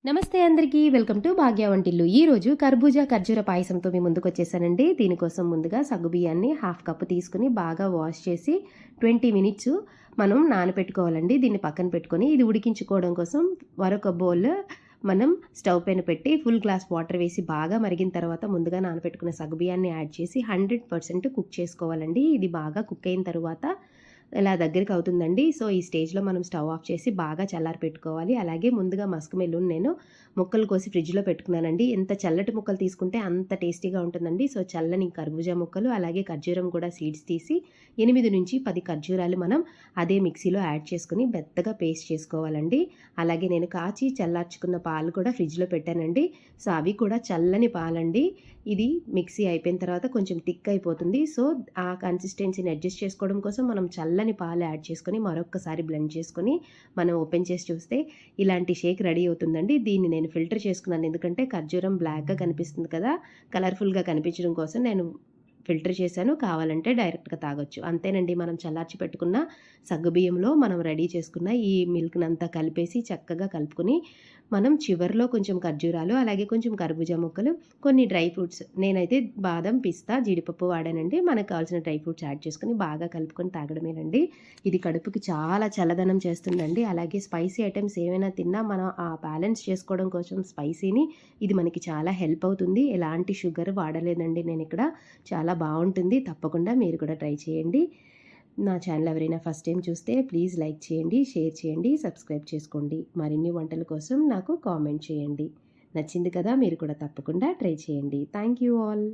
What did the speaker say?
నమస్తే అందరికీ welcome to భాగ్య వంటిల్లు. ఈరోజు కర్బూజా ఖర్జూర పాయసంతో మీ ముందుకు వచ్చేసానండి. దీనికోసం ముందుగా సగ్గుబియ్యాన్ని హాఫ్ కప్ తీసుకుని బాగా వాష్ చేసి 20 మినిట్స్ మనం నానపెట్టుకోవాలండి. దీన్ని పక్కన పెట్టుకొని ఇది ఉడికించుకోవడం కోసం మరొక బౌల్ మనం స్టవ్ పైన పెట్టి ఫుల్ గ్లాస్ వాటర్ వేసి బాగా మరిగిన తర్వాత ముందుగా నానపెట్టుకున్న సగ్గుబియ్యాన్ని యాడ్ చేసి 100% కుక్ చేసుకోవాలండి. ఇది బాగా కుక్ అయిన తర్వాత ఇలా దగ్గరికి అవుతుందండి. సో ఈ స్టేజ్లో మనం స్టవ్ ఆఫ్ చేసి బాగా చల్లారి పెట్టుకోవాలి. అలాగే ముందుగా మస్క్ మెలూన్ నేను ముక్కలు కోసి ఫ్రిడ్జ్లో పెట్టుకున్నానండి. ఎంత చల్లటి ముక్కలు తీసుకుంటే అంత టేస్టీగా ఉంటుందండి. సో చల్లని కర్బూజా ముక్కలు అలాగే ఖర్జూరం కూడా సీడ్స్ తీసి 8 నుంచి 10 ఖర్జూరాలు మనం అదే మిక్సీలో యాడ్ చేసుకుని మెత్తగా పేస్ట్ చేసుకోవాలండి. అలాగే నేను కాచి చల్లార్చుకున్న పాలు కూడా ఫ్రిడ్జ్లో పెట్టానండి. సో అవి కూడా చల్లని పాలండి. ఇది మిక్సీ అయిపోయిన తర్వాత కొంచెం థిక్ అయిపోతుంది. సో ఆ కన్సిస్టెన్సీని అడ్జస్ట్ చేసుకోవడం కోసం మనం చల్లని పాలు యాడ్ చేసుకొని మరొక్కసారి బ్లెండ్ చేసుకొని మనం ఓపెన్ చేసి చూస్తే ఇలాంటి షేక్ రెడీ అవుతుందండి. దీన్ని నేను ఫిల్టర్ చేసుకున్నాను. ఎందుకంటే ఖర్జూరం బ్లాక్గా కనిపిస్తుంది కదా, కలర్ఫుల్గా కనిపించడం కోసం నేను ఫిల్టర్ చేశాను. కావాలంటే డైరెక్ట్గా తాగొచ్చు. అంతేనండి, మనం చల్లార్చి పెట్టుకున్న సగ్గుబియ్యంలో మనం రెడీ చేసుకున్న ఈ మిల్క్నంతా కలిపేసి చక్కగా కలుపుకొని మనం చివరిలో కొంచెం ఖర్జూరాలు అలాగే కొంచెం కర్బూజా ముక్కలు కొన్ని డ్రై ఫ్రూట్స్, నేనైతే బాదం పిస్తా జీడిపప్పు వాడానండి. మనకు కావాల్సిన డ్రై ఫ్రూట్స్ యాడ్ చేసుకొని బాగా కలుపుకొని తాగడమేనండి. ఇది కడుపుకి చాలా చల్లదనం చేస్తుందండి. అలాగే స్పైసీ ఐటమ్స్ ఏమైనా తిన్నా మనం ఆ బ్యాలెన్స్ చేసుకోవడం కోసం స్పైసీని ఇది మనకి చాలా హెల్ప్ అవుతుంది. ఎలాంటి షుగర్ వాడలేదండి నేను ఇక్కడ. చాలా బాగుంటుంది. తప్పకుండా మీరు కూడా ట్రై చేయండి. నా ఛానల్ ఎవరైనా ఫస్ట్ టైం చూస్తే ప్లీజ్ లైక్ చేయండి, షేర్ చేయండి, సబ్స్క్రైబ్ చేసుకోండి. మరిన్ని వంటల కోసం నాకు కామెంట్ చేయండి. నచ్చింది కదా, మీరు కూడా తప్పకుండా ట్రై చేయండి. Thank you all.